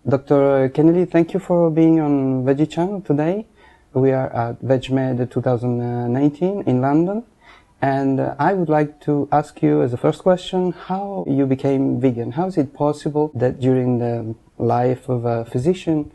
Dr. Kenneally, thank you for being on Veggie Channel today. We are at VegMed 2019 in London, and I would like to ask you as a first question how you became vegan. How is it possible that during the life of a physician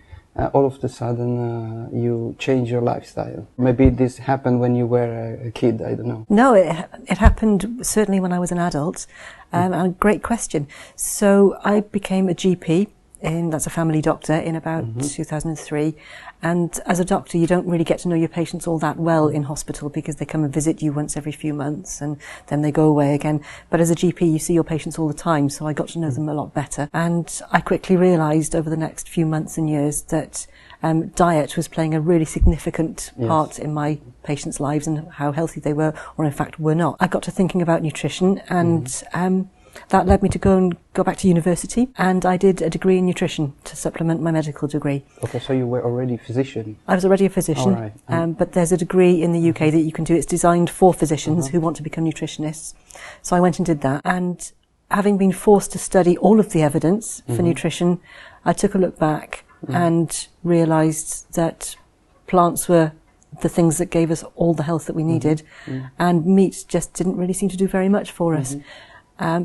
all of a sudden you change your lifestyle? Maybe this happened when you were a kid, I don't know. No, it happened certainly when I was an adult. A great question. So I became a GP, that's a family doctor, in about 2003. And as a doctor, you don't really get to know your patients all that well in hospital because they come and visit you once every few months and then they go away again. But as a GP, you see your patients all the time, so I got to know them a lot better. And I quickly realised over the next few months and years that diet was playing a really significant part in my patients' lives and how healthy they were, or in fact were not. I got to thinking about nutrition, and that led me to go back to university, and I did a degree in nutrition to supplement my medical degree. Okay, so you were already a physician? I was already a physician, all right. But there's a degree in the UK that you can do. It's designed for physicians who want to become nutritionists. So I went and did that, and having been forced to study all of the evidence for nutrition, I took a look back and realised that plants were the things that gave us all the health that we needed, and meat just didn't really seem to do very much for us.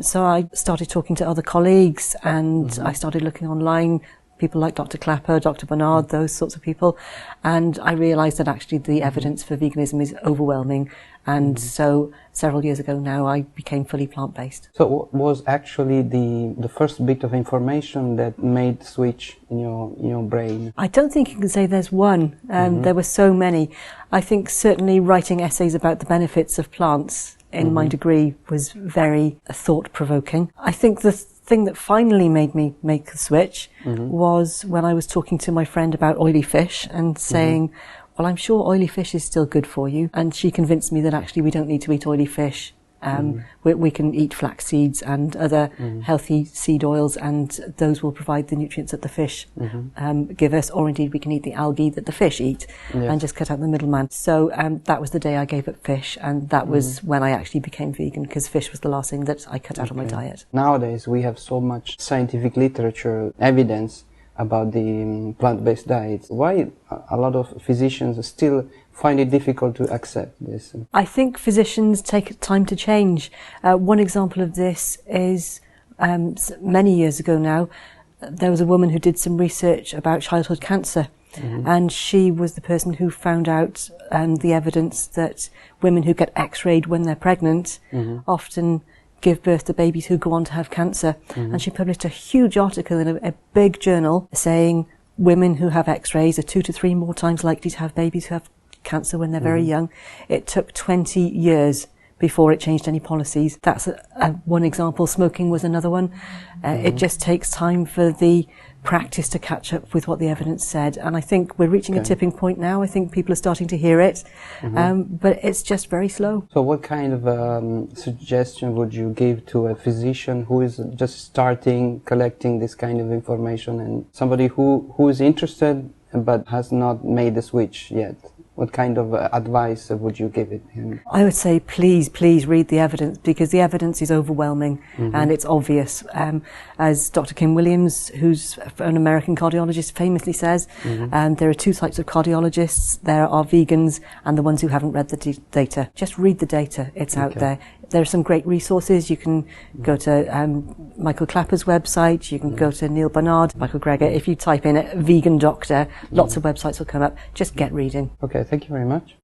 So I started talking to other colleagues, and I started looking online, people like Dr. Clapper, Dr. Bernard, those sorts of people, and I realised that actually the evidence for veganism is overwhelming, and so several years ago now I became fully plant-based. So what was actually the first bit of information that made the switch in your brain? I don't think you can say there's one. There were so many. I think certainly writing essays about the benefits of plants in my degree was very thought-provoking. I think the thing that finally made me make the switch was when I was talking to my friend about oily fish and saying, well, I'm sure oily fish is still good for you. And she convinced me that actually we don't need to eat oily fish. We can eat flax seeds and other healthy seed oils, and those will provide the nutrients that the fish give us, or indeed we can eat the algae that the fish eat and just cut out the middleman. So that was the day I gave up fish, and that was when I actually became vegan, because fish was the last thing that I cut out of my diet. Nowadays we have so much scientific literature, evidence about the plant-based diets. Why a lot of physicians still find it difficult to accept this? I think physicians take time to change. One example of this is many years ago now, there was a woman who did some research about childhood cancer, and she was the person who found out the evidence that women who get x-rayed when they're pregnant often give birth to babies who go on to have cancer. And she published a huge article in a big journal saying women who have x-rays are 2 to 3 more times likely to have babies who have cancer when they're very young. It took 20 years before it changed any policies. That's one example. Smoking was another one. It just takes time for the practice to catch up with what the evidence said. And I think we're reaching a tipping point now. I think people are starting to hear it, but it's just very slow. So what kind of suggestion would you give to a physician who is just starting collecting this kind of information, and somebody who is interested but has not made the switch yet? What kind of advice would you give him? I would say please read the evidence, because the evidence is overwhelming and it's obvious. As Dr. Kim Williams, who's an American cardiologist, famously says, there are 2 types of cardiologists. There are vegans and the ones who haven't read the data. Just read the data. It's out there. There are some great resources. You can go to Michael Clapper's website. You can go to Neil Barnard, Michael Greger. If you type in a vegan doctor, lots of websites will come up. Just get reading. Okay, thank you very much.